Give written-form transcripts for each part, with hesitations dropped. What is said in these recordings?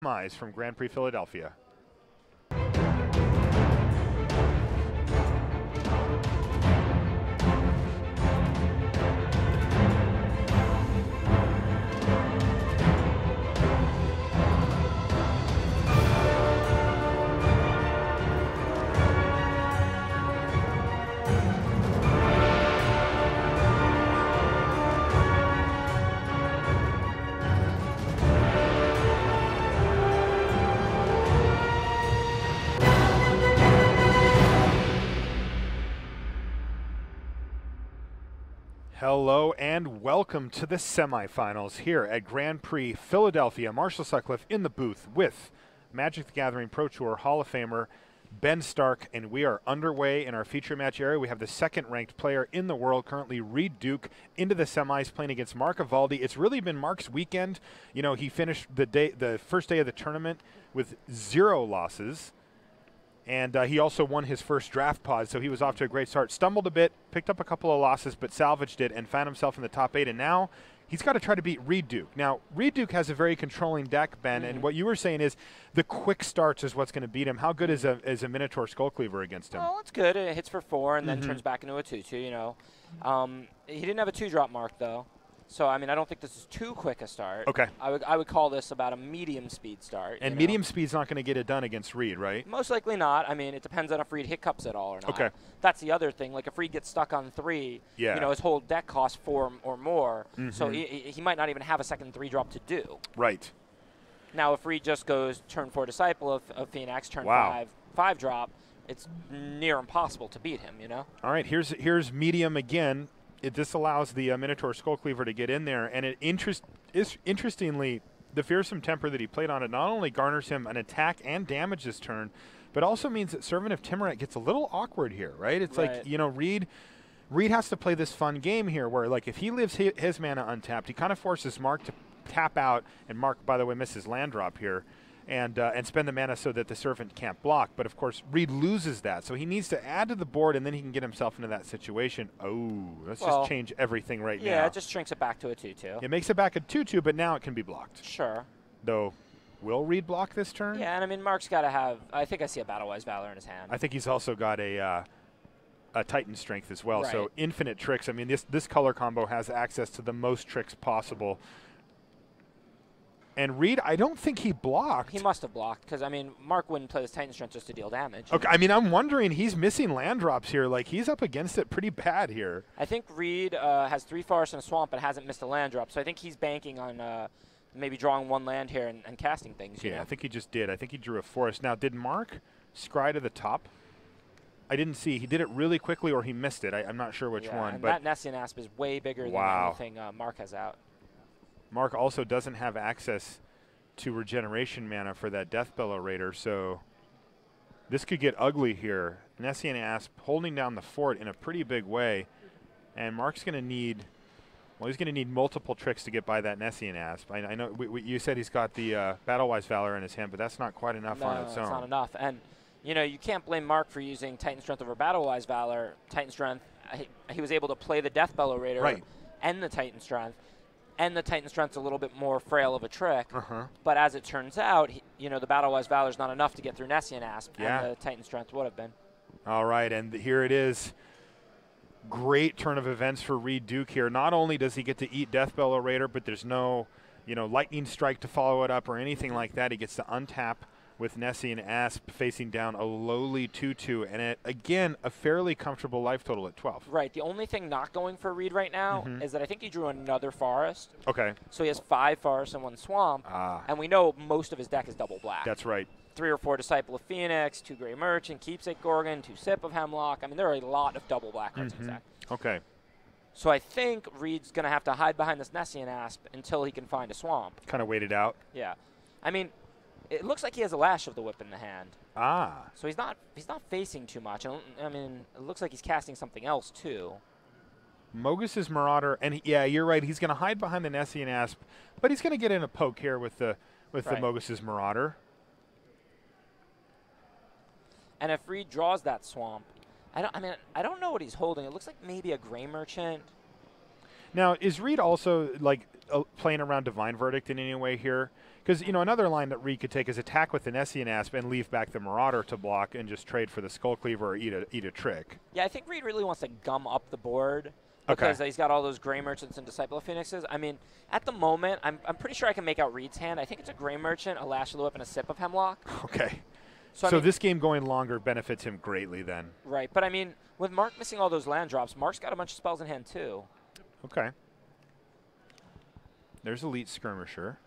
Semis from Grand Prix Philadelphia. Hello and welcome to the semifinals here at Grand Prix Philadelphia. Marshall Sutcliffe in the booth with Magic the Gathering Pro Tour Hall of Famer Ben Stark, and we are underway in our feature match area. We have the second-ranked player in the world, currently Reid Duke, into the semis playing against Mark Evaldi. It's really been Mark's weekend. You know, he finished the first day of the tournament with 0 losses. And he also won his first draft pod, so he was off to a great start. Stumbled a bit, picked up a couple of losses, but salvaged it and found himself in the top 8. And now he's got to try to beat Reid Duke. Now, Reid Duke has a very controlling deck, Ben, and what you were saying is the quick starts is what's going to beat him. How good is a Minotaur Skullcleaver against him? Oh, it's good. It hits for 4 and then turns back into a 2/2, you know. He didn't have a 2-drop mark, though. So, I mean, I don't think this is too quick a start. Okay. I would call this about a medium speed start. And medium speed's not going to get it done against Reid, right? Most likely not. I mean, it depends on if Reid hiccups at all or not. Okay. That's the other thing. Like, if Reid gets stuck on 3, you know, his whole deck costs 4 or more. So he might not even have a second 3-drop to do. Right. Now, if Reid just goes turn 4 Disciple of Phoenix, turn 5-drop, it's near impossible to beat him, you know? All right, here's medium again. This allows the Minotaur Skullcleaver to get in there, and interestingly, the Fearsome Temper that he played on it not only garners him an attack and damage this turn, but also means that Servant of Timuret gets a little awkward here, right? It's like, you know, Reid has to play this fun game here where, like, if he leaves his mana untapped, he kind of forces Mark to tap out, and Mark, by the way, misses land drop here, and spend the mana so that the Servant can't block. But, of course, Reid loses that. So he needs to add to the board, and then he can get himself into that situation. Oh, let's just change everything now. Yeah, it just shrinks it back to a 2/2. It makes it back a 2/2, but now it can be blocked. Sure. Though, will Reid block this turn? Yeah, and I mean, Mark's got to have – I think I see a Battle-Wise Valor in his hand. I think he's also got a Titan Strength as well. So infinite tricks. I mean, this color combo has access to the most tricks possible. And Reid, I don't think he blocked. He must have blocked because, I mean, Mark wouldn't play this Titan Strength just to deal damage. Okay, I mean, I'm wondering, he's missing land drops here. Like, he's up against it pretty bad here. I think Reid has 3 forests and a swamp but hasn't missed a land drop. So I think he's banking on maybe drawing 1 land here and casting things. You know? I think he just did. I think he drew a forest. Now, did Mark scry to the top? I didn't see. He did it really quickly or he missed it. I'm not sure which one. And but that Nessian Asp is way bigger than anything Mark has out. Mark also doesn't have access to regeneration mana for that Deathbellow Raider, so this could get ugly here. Nessian Asp holding down the fort in a pretty big way, and Mark's going to need, well, he's going to need multiple tricks to get by that Nessian Asp. I know you said he's got the Battle-Wise Valor in his hand, but that's not quite enough on its own. No, it's not enough. And, you know, you can't blame Mark for using Titan Strength over Battle-Wise Valor. Titan Strength, he was able to play the Deathbellow Raider and the Titan Strength. And the Titan Strength's a little bit more frail of a trick. But as it turns out, you know, the Battle-Wise Valor's not enough to get through Nessian Asp, and the Titan Strength would have been. All right, and here it is. Great turn of events for Reid Duke here. Not only does he get to eat Deathbellow Raider, but there's no, you know, Lightning Strike to follow it up or anything like that. He gets to untap with Nessian Asp facing down a lowly 2/2, and again, a fairly comfortable life total at 12. Right. The only thing not going for Reid right now is that I think he drew another forest. Okay. So he has 5 forests and 1 swamp, and we know most of his deck is double black. That's right. 3 or 4 Disciple of Phoenix, 2 Gray Merchant, Keepsake Gorgon, 2 Sip of Hemlock. I mean, there are a lot of double black cards in his deck. Okay. So I think Reid's going to have to hide behind this Nessian Asp until he can find a swamp. Kind of wait it out. Yeah. I mean, it looks like he has a Lash of the Whip in the hand. So he's not facing too much. I mean, it looks like he's casting something else too. Mogus's Marauder, and yeah, you're right. He's going to hide behind the Nessian Asp, but he's going to get in a poke here with the Mogus's Marauder. And if Reid draws that swamp, I don't know what he's holding. It looks like maybe a Gray Merchant. Now, is Reid also like playing around Divine Verdict in any way here? Because, you know, another line that Reid could take is attack with the Nessian Asp and leave back the Marauder to block and just trade for the Skull Cleaver or eat a trick. Yeah, I think Reid really wants to gum up the board because he's got all those Gray Merchants and Disciple of Phoenixes. I mean, at the moment, I'm pretty sure I can make out Reid's hand. I think it's a Gray Merchant, a Lash of the Whip, and a Sip of Hemlock. Okay. So I mean, this game going longer benefits him greatly then. Right, but I mean, with Mark missing all those land drops, Mark's got a bunch of spells in hand too. Okay. There's Elite Skirmisher.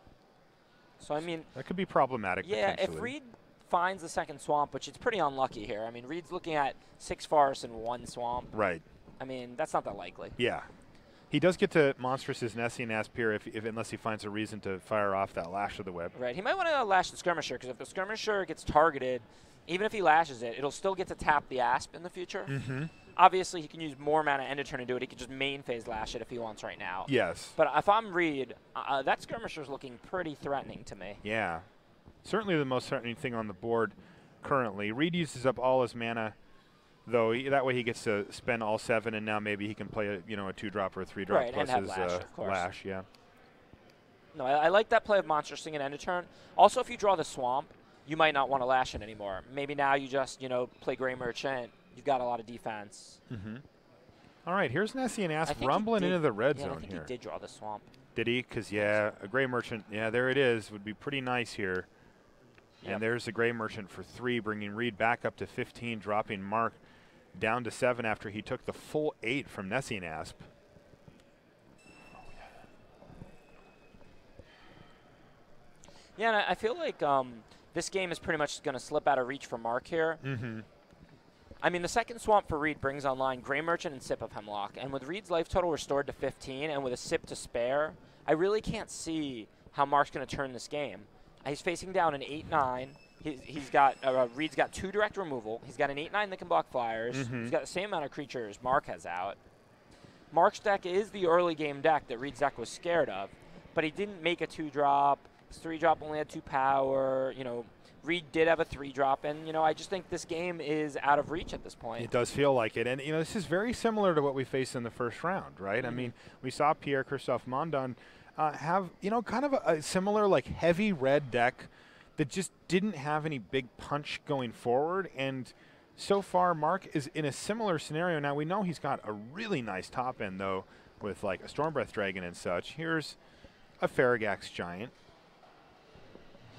So, I mean, that could be problematic. Yeah, if Reid finds the second swamp, which it's pretty unlucky here. I mean, Reid's looking at 6 forests and 1 swamp. Right. I mean, that's not that likely. Yeah. He does get to monstrous his Nessian Asp here unless he finds a reason to fire off that Lash of the Whip. Right. He might want to lash the Skirmisher, because if the Skirmisher gets targeted, even if he lashes it, it'll still get to tap the Asp in the future. Mm-hmm. Obviously, he can use more mana end of turn to do it. He can just main phase lash it if he wants right now. Yes. But if I'm Reid, that Skirmisher's looking pretty threatening to me. Yeah. Certainly the most threatening thing on the board currently. Reid uses up all his mana, though. That way he gets to spend all 7, and now maybe he can play a 2-drop or a 3-drop right, plus and his have lash, of course. Lash. Yeah. No, I like that play of Monster Sting and end of turn. Also, if you draw the swamp, you might not want to lash it anymore. Maybe now you just play Gray Merchant. You've got a lot of defense. Mm-hmm. All right, here's Nessian Asp rumbling into the red zone I think here. he did draw the swamp. Did he? Because, yeah, a Gray Merchant, yeah, there it is, would be pretty nice here. Yep. And there's the Gray Merchant for 3, bringing Reid back up to 15, dropping Mark down to 7 after he took the full 8 from Nessian Asp. Yeah, and I feel like this game is pretty much going to slip out of reach for Mark here. Mm-hmm. I mean, the second swamp for Reid brings online Gray Merchant and Sip of Hemlock. And with Reid's life total restored to 15 and with a Sip to spare, I really can't see how Mark's going to turn this game. He's facing down an 8-9. He's got Reid's got 2 direct removal. He's got an 8-9 that can block flyers. Mm-hmm. He's got the same amount of creatures Mark has out. Mark's deck is the early game deck that Reid's deck was scared of, but he didn't make a 2-drop. His 3-drop only had 2 power. Reid did have a 3-drop, and I just think this game is out of reach at this point. It does feel like it, and this is very similar to what we faced in the first round, right? Mm-hmm. I mean, we saw Pierre-Christophe Mondon have kind of a similar like heavy red deck that just didn't have any big punch going forward, and so far Mark is in a similar scenario. Now we know he's got a really nice top end though, with like a Stormbreath Dragon and such. Here's a Faragax Giant.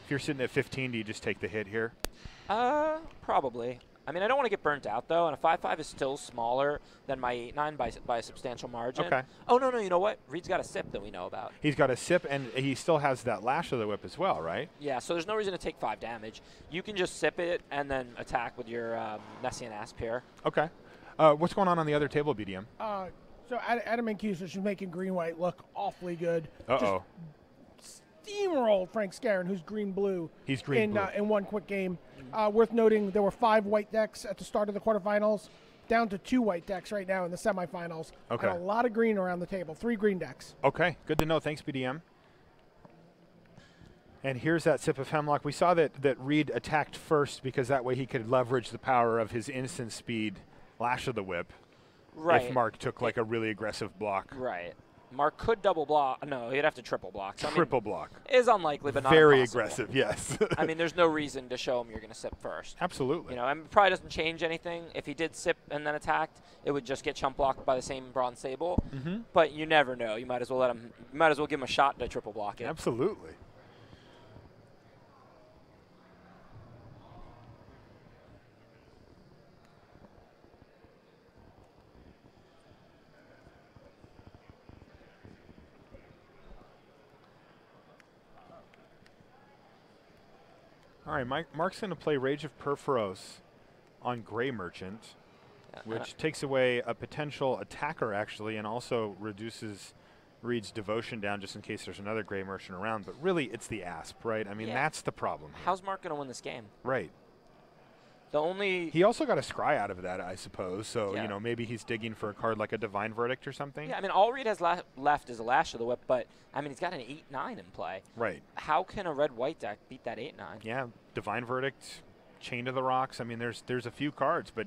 If you're sitting at 15, do you just take the hit here? Probably. I mean, I don't want to get burnt out, though, and a 5-5 is still smaller than my 8-9 by a substantial margin. Okay. Oh, no, you know what? Reid's got a Sip that we know about. He's got a Sip, and he still has that Lash of the Whip as well, right? Yeah, so there's no reason to take 5 damage. You can just Sip it and then attack with your Nessian Asp here. Okay. What's going on the other table, BDM? So Adam Mancuso is making green-white look awfully good. Uh-oh. Steamrolled Frank Skarren, who's green-blue. He's green-blue. In one quick game. Worth noting, there were 5 white decks at the start of the quarterfinals, down to 2 white decks right now in the semifinals. Okay. And a lot of green around the table. 3 green decks. Okay, good to know. Thanks, BDM. And here's that Sip of Hemlock. We saw that Reid attacked first because that way he could leverage the power of his instant speed Lash of the Whip. Right. If Mark took like a really aggressive block. Right. Mark could double block. No, he'd have to triple block. So, Triple block. Is unlikely, but not very impossible. aggressive, yes. I mean, there's no reason to show him you're going to Sip first. Absolutely. And it probably doesn't change anything. If he did Sip and then attacked, it would just get chump blocked by the same Bronze Sable. Mm-hmm. But you never know. You might as well give him a shot to triple block it. Absolutely. All right, Mark's going to play Rage of Perforos on Gray Merchant, which takes away a potential attacker, actually, and also reduces Reid's devotion down just in case there's another Gray Merchant around. But really, it's the Asp, right? I mean, that's the problem. How's Mark going to win this game? Right. He also got a scry out of that, I suppose. So, yeah. Maybe he's digging for a card like a Divine Verdict or something. Yeah, I mean, all Reid has left is a Lash of the Whip, but, I mean, he's got an 8-9 in play. Right. How can a red-white deck beat that 8-9? Yeah, Divine Verdict, Chain to the Rocks. I mean, there's a few cards, but,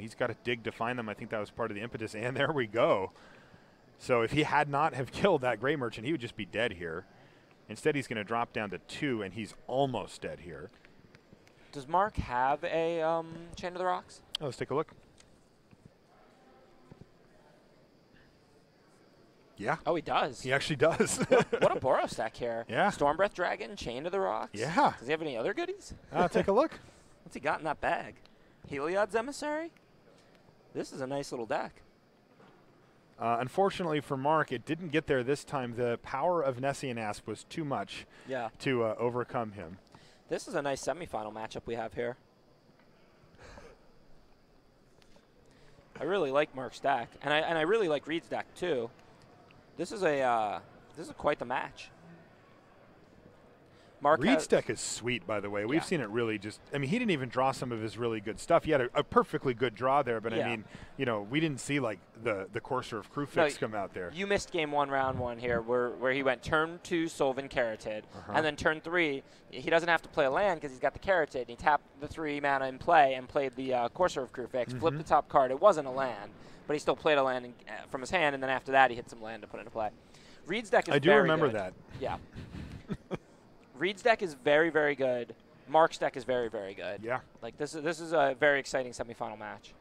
he's got to dig to find them. I think that was part of the impetus, and there we go. So if he had not have killed that Gray Merchant, he would just be dead here. Instead, he's going to drop down to 2, and he's almost dead here. Does Mark have a Chain of the Rocks? Oh, let's take a look. Yeah. Oh, he does. He actually does. What a Boros stack here. Yeah. Stormbreath Dragon, Chain of the Rocks. Yeah. Does he have any other goodies? Take a look. What's he got in that bag? Heliod's Emissary? This is a nice little deck. Unfortunately for Mark, it didn't get there this time. The power of Nessian Asp was too much to overcome him. This is a nice semifinal matchup we have here. I really like Mark's deck, and I really like Reid's deck too. This is quite the match. Reid's deck is sweet, by the way. We've seen it really just – I mean, he didn't even draw some of his really good stuff. He had a perfectly good draw there, but, I mean, you know, we didn't see, like, the Courser of Crufix come out there. You missed game 1, round 1 here where he went turn 2, Solvin Carotid, and then turn 3, he doesn't have to play a land because he's got the Carotid. He tapped the 3 mana in play and played the Courser of Crufix, flipped the top card. It wasn't a land, but he still played a land from his hand, and then after that he hit some land to put into play. Reid's deck is very good. I do remember that. Yeah. Reid's deck is very, very good. Mark's deck is very, very good. Yeah. Like, this is a very exciting semifinal match.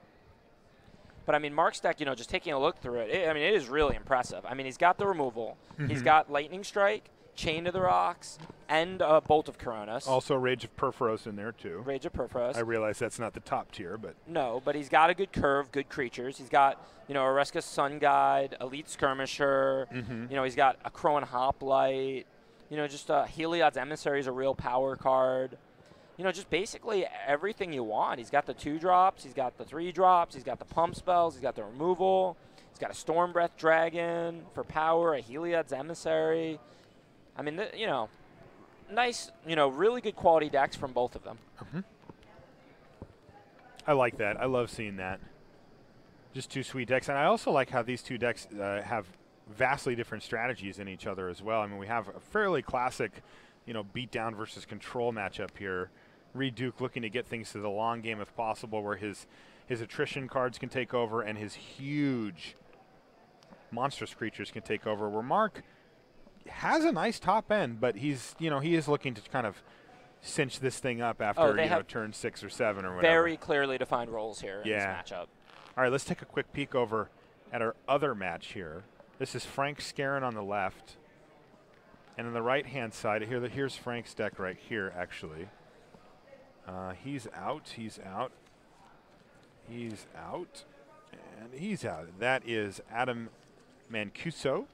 But, I mean, Mark's deck, you know, just taking a look through it, I mean, it is really impressive. I mean, he's got the removal. He's got Lightning Strike, Chain of the Rocks, and Bolt of Coronas. Also Rage of Perforos in there, too. Rage of Perforos. I realize that's not the top tier, but... No, but he's got a good curve, good creatures. He's got, you know, Oreska's Sun Guide, Elite Skirmisher. You know, he's got a Crow and Hoplite. You know, just Heliod's Emissary is a real power card. You know, just basically everything you want. He's got the 2-drops. He's got the 3-drops. He's got the pump spells. He's got the removal. He's got a Stormbreath Dragon for power, a Heliod's Emissary. I mean, you know, nice, you know, really good quality decks from both of them. I like that. I love seeing that. Just 2 sweet decks. And I also like how these 2 decks have vastly different strategies in each other as well. I mean, we have a fairly classic, you know, beatdown versus control matchup here. Reid Duke looking to get things to the long game if possible, where his attrition cards can take over and his huge monstrous creatures can take over, where Mark has a nice top end, but he's, you know, he is looking to kind of cinch this thing up after, you know, turn 6 or 7 or whatever. Very clearly defined roles here in this matchup. All right, let's take a quick peek over at our other match here. This is Frank Skarren on the left. And on the right-hand side, here's Frank's deck right here, actually. He's out, he's out, he's out, and he's out. That is Adam Mancuso.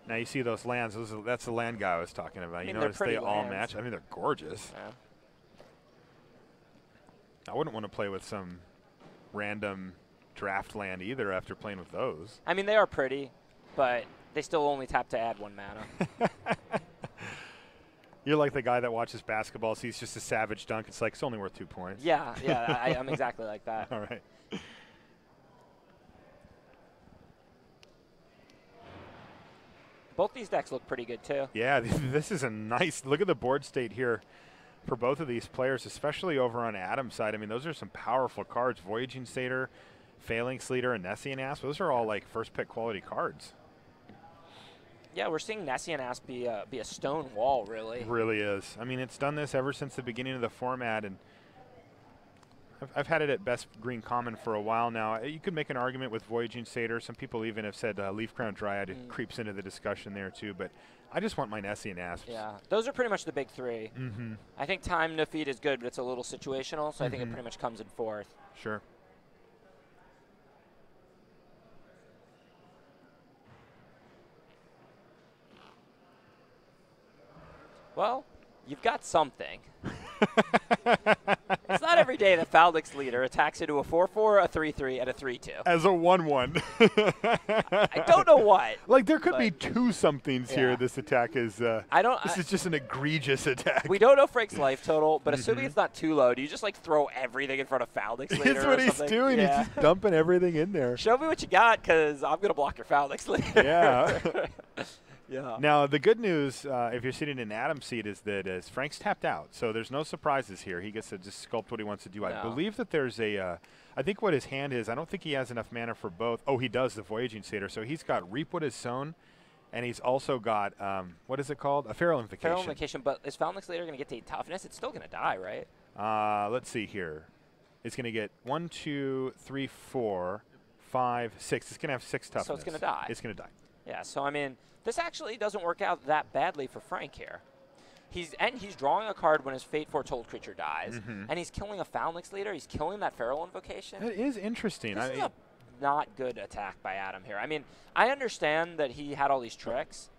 Now you see those lands. That's the land guy I was talking about. You notice they all match. I mean, they're gorgeous. Yeah. I wouldn't want to play with some random draft land either after playing with those. I mean, they are pretty, but they still only tap to add 1 mana. You're like the guy that watches basketball, sees just a savage dunk. It's like, it's only worth 2 points. Yeah, I'm exactly like that. All right. Both these decks look pretty good, too. Yeah, this is a nice – look at the board state here for both of these players, especially over on Adam's side. I mean, those are some powerful cards. Voyaging Satyr, Phalanx Leader, and Nessian Asp. Those are all, like, first-pick quality cards. Yeah, we're seeing Nessian Asp be a stone wall, really. It really is. I mean, it's done this ever since the beginning of the format, and I've had it at best green common for a while now. You could make an argument with Voyaging Satyr. Some people even have said Leaf Crown Dryad. It creeps into the discussion there, too. But I just want my Nessian Asps. Yeah, those are pretty much the big 3. I think Time to Feed is good, but it's a little situational, so I think it pretty much comes in 4th. Sure. Well, you've got something. It's not every day that Phalanx Leader attacks into a 4/4, a 3/3, and a 3/2. As a 1/1. I don't know what. Like, there could be 2 somethings here. This attack is this is just an egregious attack. We don't know Frank's life total, but assuming it's not too low, do you just, like, throw everything in front of Phalanx Leader? That's what he's doing. Yeah. He's just dumping everything in there. Show me what you got, because I'm going to block your Phalanx Leader. Yeah. Yeah. Now, the good news, if you're sitting in Adam's seat, is that Frank's tapped out, so there's no surprises here. He gets to just sculpt what he wants to do. No. I believe that there's I think what his hand is, I don't think he has enough mana for both. Oh, he does, the Voyaging Satyr. So he's got Reap What Is Sown, and he's also got, what is it called? A Feral Invocation. Feral Invocation, but is Phalanx Leader going to get to toughness? It's still going to die, right? Let's see here. It's going to get 1, 2, 3, 4, 5, 6. It's going to have 6 toughness. So it's going to die. It's going to die. Yeah, so I mean, this actually doesn't work out that badly for Frank here. He's drawing a card when his Fate Foretold creature dies, and he's killing a Phalanx Leader. He's killing that Feral Invocation. That is interesting. This is a not good attack by Adam here. I mean, I understand that he had all these tricks,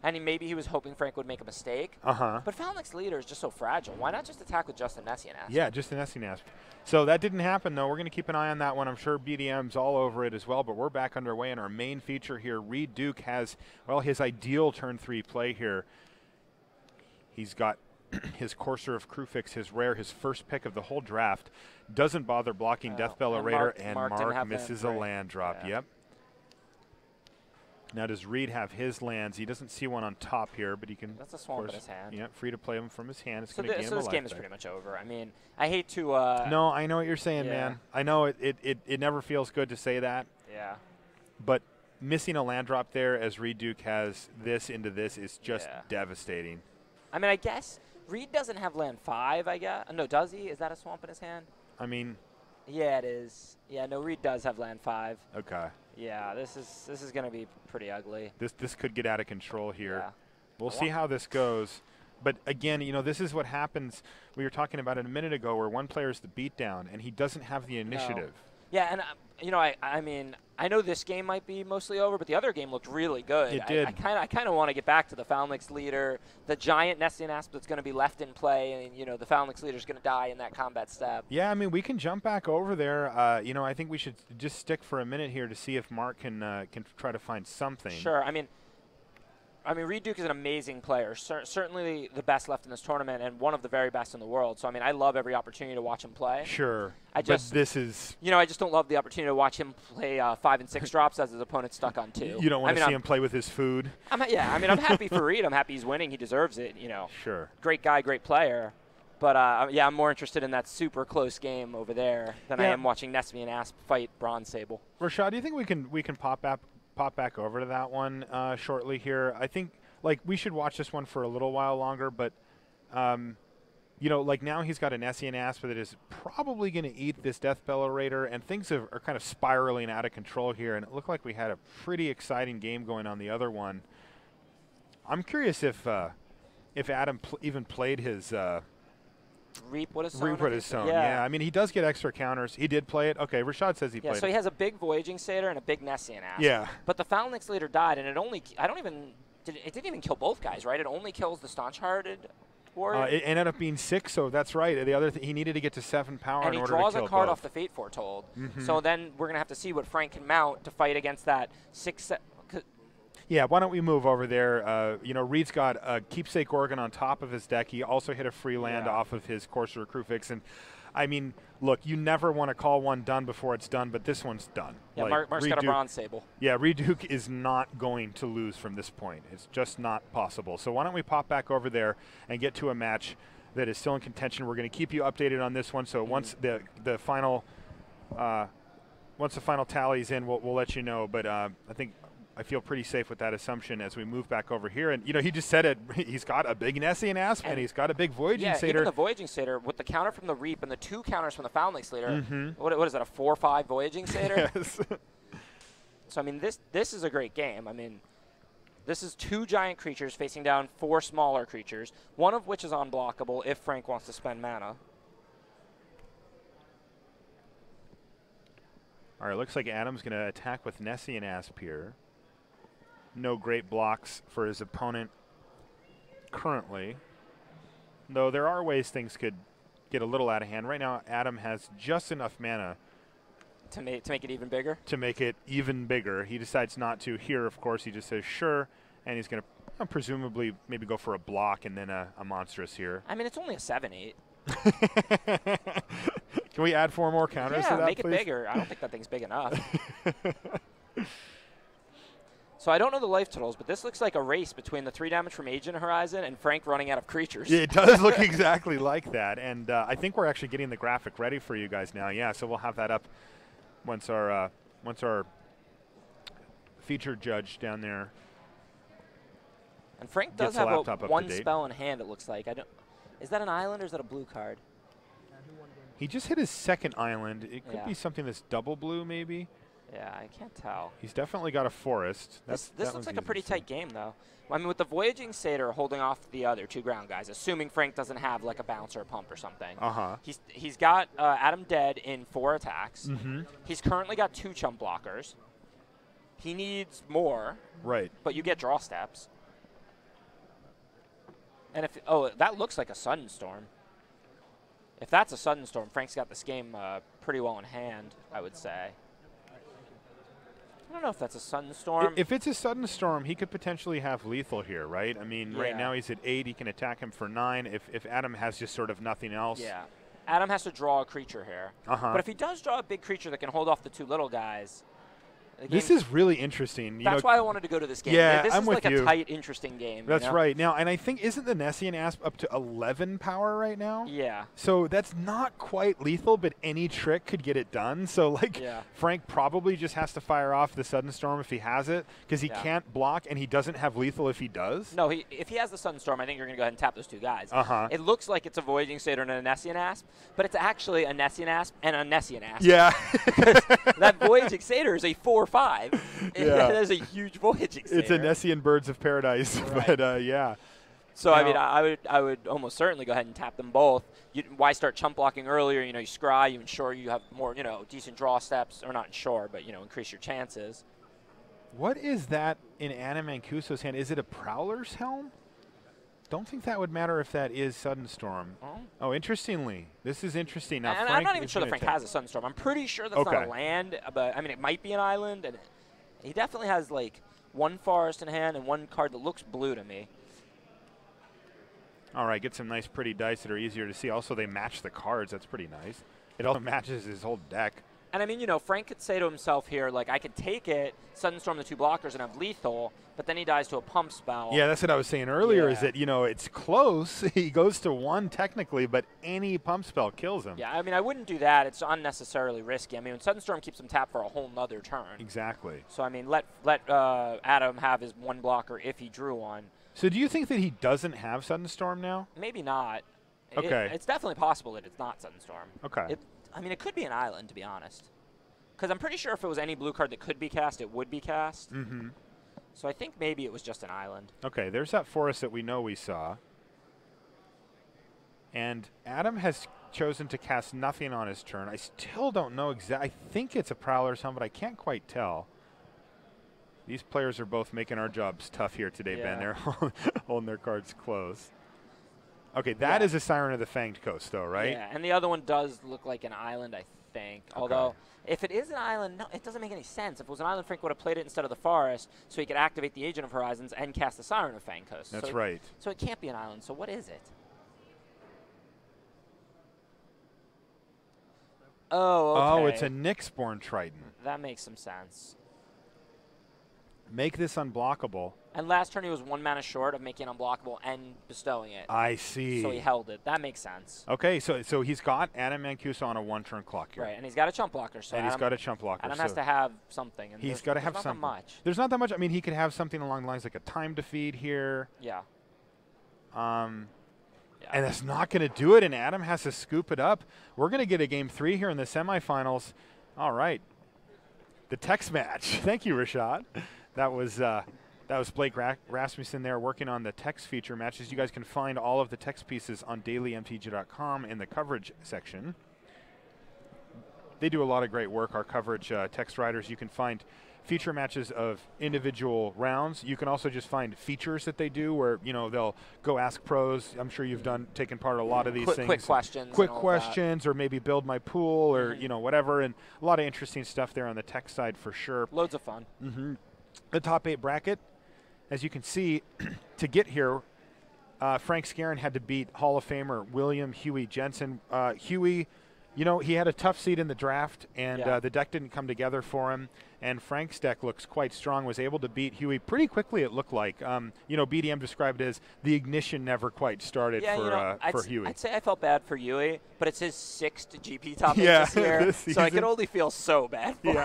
and maybe he was hoping Frank would make a mistake. But Phalanx Leader is just so fragile. Why not just attack with just a Nessian Asp? Yeah, just a Nessian Asp. So that didn't happen, though. We're going to keep an eye on that one. I'm sure BDM's all over it as well, but we're back underway in our main feature here. Reid Duke has, well, his ideal turn 3 play here. He's got his Courser of Crufix, his rare, his first pick of the whole draft. Doesn't bother blocking Deathbellow Raider, and Mark misses a land drop. Yeah. Yep. Now, does Reid have his lands? He doesn't see one on top here, but he can. That's a swamp in his hand. Yeah, free to play them from his hand. It's So, going to gain so him a this life game is back. pretty much over. I mean, I hate to. No, I know what you're saying, yeah. man. I know it never feels good to say that. Yeah. But missing a land drop there as Reid Duke has this into this is just devastating. I mean, I guess Reid doesn't have land 5, I guess. No, does he? Is that a swamp in his hand? I mean. Yeah, it is. Yeah, no, Reid does have land 5. Okay. Yeah, this is going to be pretty ugly. This could get out of control here. Yeah. We'll see how this goes. But again, you know, this is what happens. We were talking about it a minute ago, where one player is the beatdown, and he doesn't have the initiative. No. Yeah, and you know, I mean, I know this game might be mostly over, but the other game looked really good. It did. I kind of want to get back to the Phalanx Leader, the giant Nessian Asp that's going to be left in play, and you know, the Phalanx Leader's going to die in that combat step. Yeah, I mean, we can jump back over there. You know, I think we should just stick for a minute here to see if Mark can try to find something. Sure. I mean, Reid Duke is an amazing player, certainly the best left in this tournament, and one of the very best in the world. So, I mean, I love every opportunity to watch him play. Sure. But this is... You know, I just don't love the opportunity to watch him play 5 and 6 drops as his opponent's stuck on 2. You don't want to see him play with his food? Yeah, I mean, I'm happy for Reid. I'm happy he's winning. He deserves it, you know. Sure. Great guy, great player. But, yeah, I'm more interested in that super close game over there than I am watching Nessian Asp fight Bronze Sable. Rashad, do you think we can pop back over to that one shortly here? I think... Like, we should watch this one for a little while longer, but, you know, like now he's got an Nessian Asp that is probably going to eat this Deathbellow Raider, and things are kind of spiraling out of control here, and it looked like we had a pretty exciting game going on the other one. I'm curious if Adam even played his... Reap What Is Sown? Reap What Is Sown, yeah. I mean, he does get extra counters. He did play it. Okay, Rashad says he played it. So he has a big Voyaging Satyr and a big Nessian Asp. Yeah. But the Phalanx Leader died, and it didn't even kill both guys, right? It only kills the Staunch-Hearted Warrior. It ended up being 6, so that's right. The other he needed to get to 7 power in order to kill both. And he draws a card off the Fate Foretold. So then we're going to have to see what Frank can mount to fight against that 6. Yeah, why don't we move over there? You know, Reid's got a Keepsake Organ on top of his deck. He also hit a free land off of his Courser of Crufix. And, I mean, look, you never want to call one done before it's done, but this one's done. Yeah, like, Mark's got a Bronze Sable. Yeah, Reid Duke is not going to lose from this point. It's just not possible. So why don't we pop back over there and get to a match that is still in contention. We're going to keep you updated on this one. So once the final tally's in, we'll let you know. But I feel pretty safe with that assumption as we move back over here. And, you know, he just said it. He's got a big Nessian Asp, and he's got a big Voyaging Satyr. Even the Voyaging Satyr, with the counter from the Reap and the 2 counters from the Phalanx Leader, what is that, a 4/5 Voyaging Satyr? Yes. So, I mean, this is a great game. I mean, this is 2 giant creatures facing down 4 smaller creatures, one of which is unblockable if Frank wants to spend mana. All right, looks like Adam's going to attack with Nessian Asp here. No great blocks for his opponent currently, though there are ways things could get a little out of hand. Right now, Adam has just enough mana to make it even bigger? To make it even bigger. He decides not to. Here, of course, he just says sure, and he's going to presumably maybe go for a block and then a monstrous here. I mean, it's only a 7/8. Can we add 4 more counters to that, make it please? bigger. I don't think that thing's big enough. So I don't know the life totals, but this looks like a race between the 3 damage from Agent Horizon and Frank running out of creatures. It does look exactly like that, and I think we're actually getting the graphic ready for you guys now. Yeah, so we'll have that up once our featured judge down there. And Frank does have one spell in hand. It looks like. Is that an island or is that a blue card? He just hit his second island. It could be something that's double blue, maybe. Yeah, I can't tell. He's definitely got a forest. This looks like a pretty tight game, though. I mean, with the Voyaging Satyr holding off the other 2 ground guys, assuming Frank doesn't have like a bounce or a pump or something. He's got Adam dead in 4 attacks. He's currently got 2 chump blockers. He needs more. Right. But you get draw steps. And that looks like a Sudden Storm. If that's a Sudden Storm, Frank's got this game pretty well in hand, I would say. I don't know if that's a Sudden Storm. If it's a Sudden Storm, he could potentially have lethal here, right? I mean, right now he's at 8. He can attack him for 9. If Adam has just sort of nothing else. Yeah. Adam has to draw a creature here. But if he does draw a big creature that can hold off the 2 little guys. This is really interesting. That's why I wanted to go to this game. Yeah, this I'm is with like you. a tight, interesting game. That's right. Now, and I think, isn't the Nessian Asp up to 11 power right now? Yeah. So that's not quite lethal, but any trick could get it done. So, like, Frank probably just has to fire off the Sudden Storm if he has it, because he can't block, and he doesn't have lethal if he does. No, if he has the Sudden Storm, I think you're going to go ahead and tap those 2 guys. It looks like it's a Voyaging Satyr and a Nessian Asp, but it's actually a Nessian Asp and a Nessian Asp. Yeah. That Voyaging Satyr is a 4/5. Yeah. That is a huge Voyaging Satyr. It's a Nessian Birds of Paradise, right. But yeah. So now, I mean, I would almost certainly go ahead and tap them both. Why start chump blocking earlier? You scry, you ensure you have more, decent draw steps, or not ensure, but increase your chances. What is that in Adam Mancuso's hand? Is it a Prowler's Helm? Don't think that would matter if that is Sudden Storm. Oh, interestingly, this is interesting. Now, and I'm not even sure that Frank has a Sudden Storm. I'm pretty sure that's not a land, but I mean, it might be an island, and he definitely has like 1 forest in hand and 1 card that looks blue to me. All right, get some nice, pretty dice that are easier to see. Also, they match the cards. That's pretty nice. It also matches his whole deck. And I mean, Frank could say to himself here, like, I could take it, Sudden Storm the 2 blockers, and have lethal, but then he dies to a pump spell. Yeah, that's what I was saying earlier, is that, it's close. He goes to 1 technically, but any pump spell kills him. Yeah, I mean, I wouldn't do that. It's unnecessarily risky. I mean, Sudden Storm keeps him tapped for a whole nother turn. Exactly. So, I mean, let Adam have his 1 blocker if he drew one. So do you think that he doesn't have Sudden Storm now? Maybe not. Okay. It's definitely possible that it's not Sudden Storm. Okay. I mean, it could be an island, to be honest. Because I'm pretty sure if it was any blue card that could be cast, it would be cast. So I think maybe it was just an island. Okay, there's that forest that we know we saw. And Adam has chosen to cast nothing on his turn. I still don't know exactly. I think it's a Prowler's Helm, but I can't quite tell. These players are both making our jobs tough here today, Ben. They're holding their cards close. Okay, that is a Siren of the Fanged Coast, though, right? Yeah, and the other one does look like an island, I think. Okay. Although, if it is an island, no, it doesn't make any sense. If it was an island, Frank would have played it instead of the forest, so he could activate the Agent of Horizons and cast the Siren of Fanged Coast. That's right. So it can't be an island. So what is it? Oh, okay. Oh, it's a Nyxborn Triton. That makes some sense. Make this unblockable. And last turn he was 1 mana short of making it unblockable and bestowing it. I see. So he held it. That makes sense. Okay, so he's got Adam Mancuso on a 1-turn clock here. Right, and he's got a chump blocker. So he's got a chump blocker. Adam has to have something. And he's got to have something. Not much. There's not that much. I mean, he could have something along the lines like a time defeat here. Yeah. And that's not going to do it, and Adam has to scoop it up. We're going to get a game 3 here in the semifinals. All right. The text match. Thank you, Rashad. That was Blake Rasmussen there working on the text feature matches. You guys can find all of the text pieces on dailymtg.com in the coverage section. They do a lot of great work, our coverage text writers. You can find feature matches of individual rounds. You can also just find features that they do where, they'll go ask pros. I'm sure you've taken part in a lot of these things. Quick questions. Quick questions, or maybe build my pool, or, whatever. And a lot of interesting stuff there on the text side for sure. Loads of fun. The top 8 bracket, as you can see, to get here, Frank Skarren had to beat Hall of Famer William Huey Jensen. Huey You know, he had a tough seat in the draft, and Yeah. the deck didn't come together for him. And Frank's deck looks quite strong, was able to beat Huey pretty quickly, it looked like. You know, BDM described it as the ignition never quite started for Huey. I'd say I felt bad for Huey, but it's his 6th GP top 8 Yeah, this year, this so I could only feel so bad for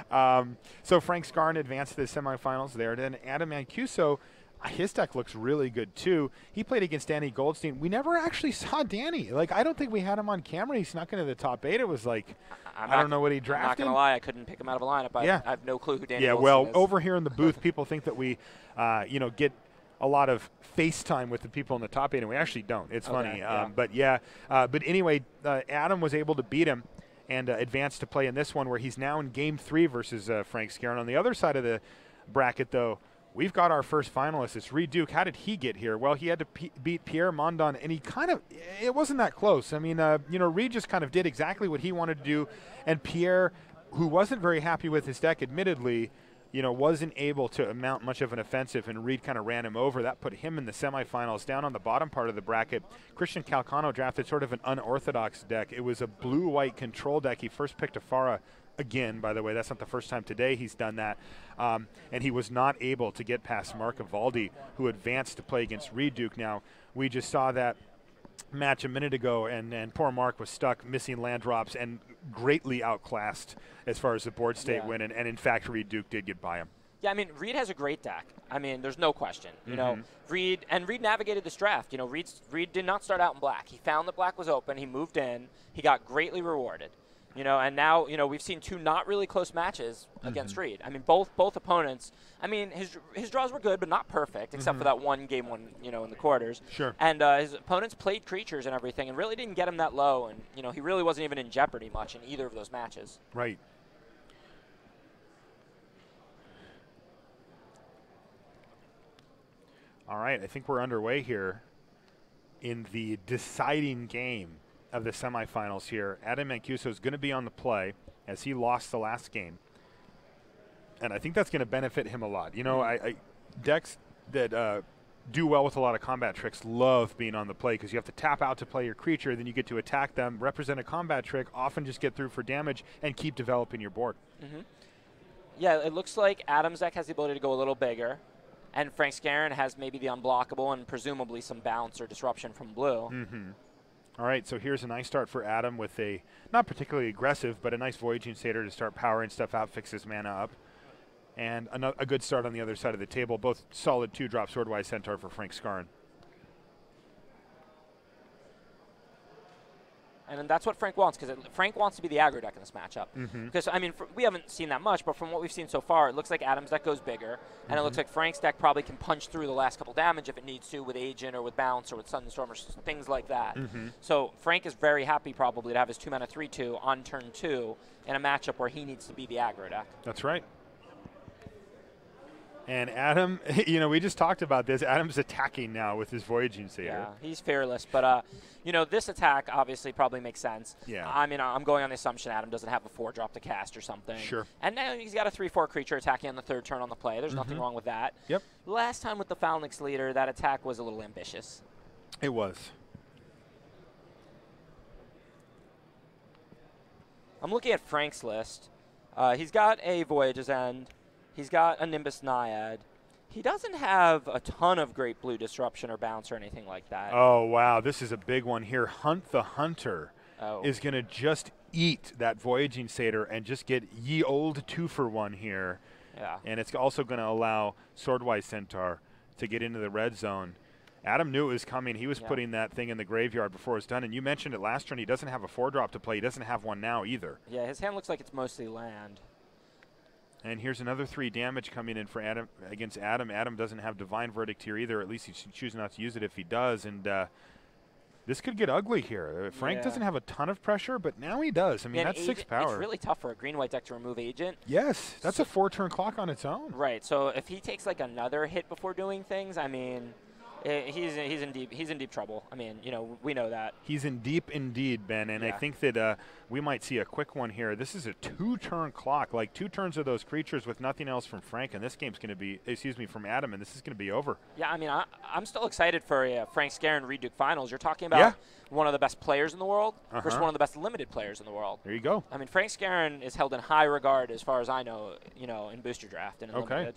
him. So Frank Skarren advanced to the semifinals there. Then Adam Mancuso, his deck looks really good too. He played against Danny Goldstein. We never actually saw Danny. Like, I don't think we had him on camera. He snuck into the top 8. It was like, I don't know what he drafted. I'm not going to lie, I couldn't pick him out of a lineup. I have no clue who Danny Goldstein well, is. over here in the booth, people think that we, you know, get a lot of FaceTime with the people in the top 8, and we actually don't. It's funny. But anyway, Adam was able to beat him and advance to play in this one, where he's now in Game 3 versus Frank Skarren. On the other side of the bracket, though, we've got our first finalist. It's Reid Duke. How did he get here? Well, he had to beat Pierre Mondon, and he kind of – it wasn't that close. I mean, you know, Reid just kind of did exactly what he wanted to do, and Pierre, who wasn't very happy with his deck, admittedly, you know, wasn't able to mount much of an offensive, and Reid kind of ran him over. That put him in the semifinals. Down on the bottom part of the bracket, Christian Calcano drafted sort of an unorthodox deck. It was a blue-white control deck. He first picked Afara. Again, by the way, that's not the first time today he's done that. And he was not able to get past Mark Evaldi, who advanced to play against Reid Duke. Now, we just saw that match a minute ago, and poor Mark was stuck missing land drops and greatly outclassed as far as the board state win. And in fact, Reid Duke did get by him. Yeah, I mean, Reid has a great deck. I mean, there's no question. You know, Reid navigated this draft. You know, Reid did not start out in black. He found that black was open. He moved in. He got greatly rewarded. You know, and now, you know, we've seen 2 not really close matches against Reid. I mean, both opponents. I mean, his draws were good, but not perfect, except for that one game one, you know, in the quarters. Sure. And his opponents played creatures and everything, and really didn't get him that low. And you know, he really wasn't even in jeopardy much in either of those matches. Right. All right, I think we're underway here in the deciding game of the semifinals here. Adam Mancuso is going to be on the play as he lost the last game. And I think that's going to benefit him a lot. You know, decks that do well with a lot of combat tricks love being on the play because you have to tap out to play your creature, then you get to attack them, represent a combat trick, often just get through for damage, and keep developing your board. Yeah, it looks like Adam's deck has the ability to go a little bigger, and Frank Skarren has maybe the unblockable and presumably some bounce or disruption from blue. All right, so here's a nice start for Adam with a not particularly aggressive, but a nice Voyaging Satyr to start powering stuff out, fix his mana up. And a good start on the other side of the table. Both solid 2-drop Swordwise Centaur for Frank Skarren. And that's what Frank wants, because Frank wants to be the aggro deck in this matchup. Because, I mean, we haven't seen that much, but from what we've seen so far, it looks like Adam's deck goes bigger, and it looks like Frank's deck probably can punch through the last couple damage if it needs to with Agent or with Bounce or with Sunstorm or things like that. So Frank is very happy probably to have his 2-mana 3/2 on turn 2 in a matchup where he needs to be the aggro deck. That's right. And Adam, you know, we just talked about this. Adam's attacking now with his Voyaging Satyr. Yeah, he's fearless. But, you know, this attack obviously probably makes sense. Yeah. I mean, I'm going on the assumption Adam doesn't have a 4-drop to cast or something. Sure. And now he's got a 3/4 creature attacking on the 3rd turn on the play. There's nothing wrong with that. Yep. Last time with the Phalanx Leader, that attack was a little ambitious. It was. I'm looking at Frank's list. He's got a Voyage's End. He's got a Nimbus Naiad. He doesn't have a ton of Great Blue Disruption or Bounce or anything like that. Oh, wow. This is a big one here. Hunt the Hunter is going to just eat that Voyaging Satyr and just get ye old 2-for-1 here. Yeah. And it's also going to allow Swordwise Centaur to get into the red zone. Adam knew it was coming. He was putting that thing in the graveyard before it was done. And you mentioned it last turn. He doesn't have a 4-drop to play. He doesn't have one now either. Yeah, his hand looks like it's mostly land. And here's another 3 damage coming in for Adam against Adam. Adam doesn't have Divine Verdict here either. At least he should choose not to use it if he does. And this could get ugly here. Frank doesn't have a ton of pressure, but now he does. I mean, that's 6 power. It's really tough for a green-white deck to remove Agent. Yes, that's a 4-turn clock on its own. Right, so if he takes like another hit before doing things, I mean, He's in deep trouble. I mean, you know, we know that. He's in deep indeed, Ben, and I think that we might see a quick one here. This is a 2-turn clock, like 2 turns of those creatures with nothing else from Frank, and this game's going to be, from Adam, and this is going to be over. Yeah, I mean, I'm still excited for a Frank Skarren Reid Duke finals. You're talking about one of the best players in the world versus one of the best limited players in the world. There you go. I mean, Frank Skarren is held in high regard as far as I know, you know, in booster draft and in limited.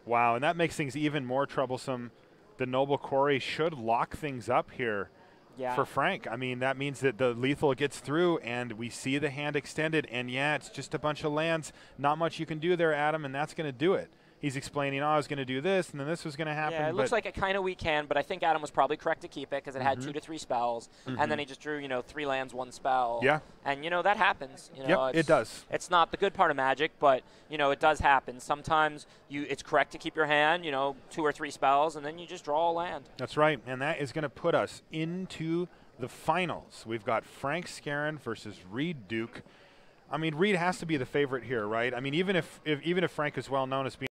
Wow, and that makes things even more troublesome. The Noble Quarry should lock things up here for Frank. I mean, that means that the lethal gets through, and we see the hand extended, and it's just a bunch of lands. Not much you can do there, Adam, and that's going to do it. He's explaining, I was going to do this, and then this was going to happen. Yeah, it looks like a kind of weak hand, but I think Adam was probably correct to keep it because it had 2 to 3 spells, and then he just drew, 3 lands, 1 spell. Yeah. And, that happens. It does. It's not the good part of Magic, but, it does happen. Sometimes it's correct to keep your hand, 2 or 3 spells, and then you just draw a land. That's right, and that is going to put us into the finals. We've got Frank Skarren versus Reid Duke. I mean, Reid has to be the favorite here, right? I mean, even if Frank is well known as being